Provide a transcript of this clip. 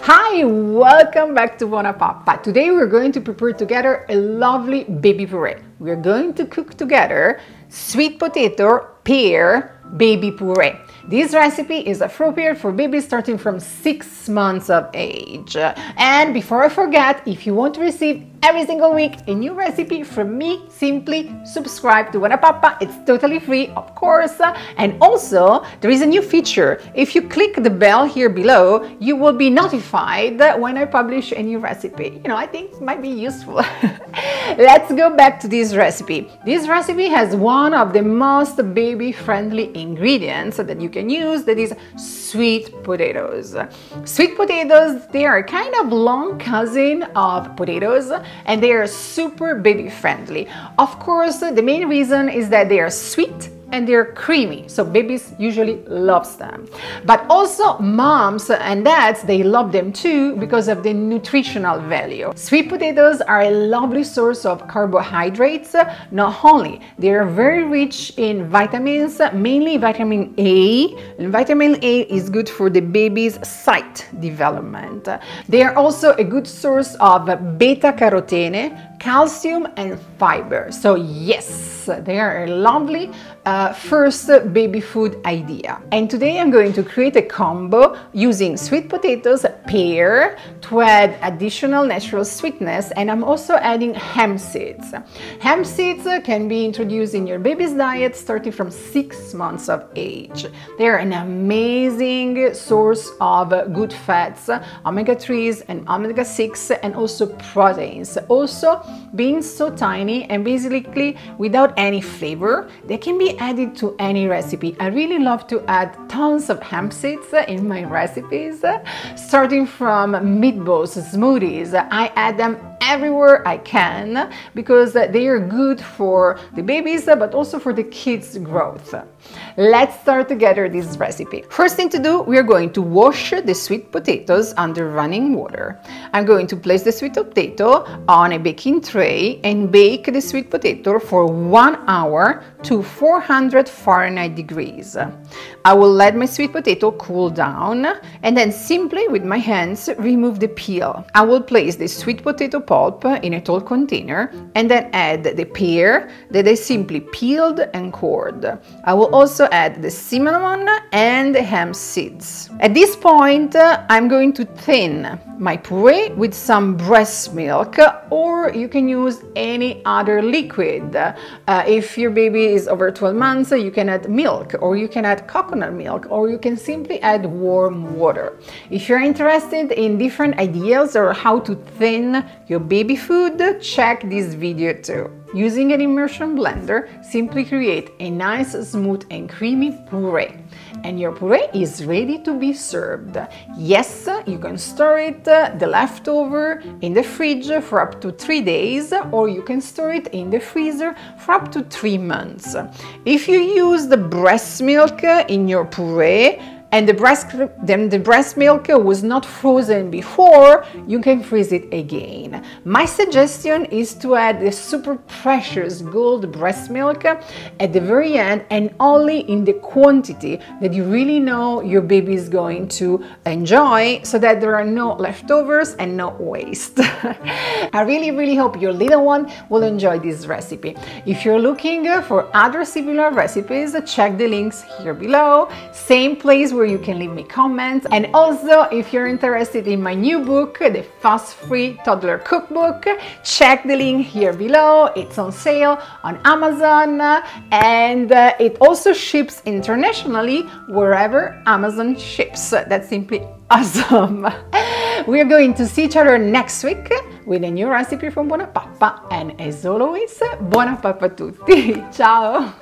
Hi, welcome back to BUONAPAPPA. Today we're going to prepare together a lovely baby puree. We're going to cook together sweet potato pear baby puree. This recipe is appropriate for babies starting from 6 months of age. And before I forget, if you want to receive every single week a new recipe from me, simply subscribe to BUONAPAPPA. It's totally free, of course. And also, there is a new feature. If you click the bell here below, you will be notified when I publish a new recipe. I think it might be useful. Let's go back to this recipe. This recipe has one of the most baby-friendly ingredients that you can use, that is sweet potatoes. Sweet potatoes, they are kind of long cousin of potatoes, and they are super baby friendly. Of course, the main reason is that they are sweet and they're creamy, so babies usually love them. But also moms and dads, they love them too because of the nutritional value. Sweet potatoes are a lovely source of carbohydrates. Not only, they are very rich in vitamins, mainly vitamin A, and vitamin A is good for the baby's sight development. They are also a good source of beta-carotene, calcium and fiber. So yes, they are a lovely first baby food idea. And today I'm going to create a combo using sweet potatoes, pear, to add additional natural sweetness, and I'm also adding hemp seeds. Hemp seeds can be introduced in your baby's diet starting from 6 months of age. They are an amazing source of good fats, omega-3s and omega-6, and also proteins. Also, being so tiny and basically without any flavor, they can be added to any recipe. I really love to add tons of hemp seeds in my recipes, starting from meatballs, smoothies. I add them everywhere I can because they are good for the babies but also for the kids' growth. Let's start together this recipe. First thing to do, we are going to wash the sweet potatoes under running water. I'm going to place the sweet potato on a baking tray and bake the sweet potato for 1 hour to 400 Fahrenheit degrees. I will let my sweet potato cool down and then simply with my hands remove the peel. I will place the sweet potato pulp in a tall container and then add the pear that I simply peeled and cored. I will also add the cinnamon and the hemp seeds. At this point, I'm going to thin my puree with some breast milk, or you can use any other liquid. If your baby is over 12 months, you can add milk, or you can add coconut milk, or you can simply add warm water. If you're interested in different ideas or how to thin your baby food, check this video too. Using an immersion blender, simply create a nice, smooth and creamy puree. And your puree is ready to be served. Yes, you can store it, the leftover, in the fridge for up to 3 days, or you can store it in the freezer for up to 3 months. If you use the breast milk in your puree, and the breast milk was not frozen before, you can freeze it again. My suggestion is to add the super precious gold breast milk at the very end and only in the quantity that you really know your baby is going to enjoy, so that there are no leftovers and no waste. I really hope your little one will enjoy this recipe. If you're looking for other similar recipes, check the links here below. Same place where you can leave me comments. And also, if you're interested in my new book, the Fuss-Free Toddler Cookbook, check the link here below. It's on sale on Amazon, and it also ships internationally wherever Amazon ships. That's simply awesome. We're going to see each other next week with a new recipe from BUONAPAPPA, and as always, buona pappa a tutti. Ciao!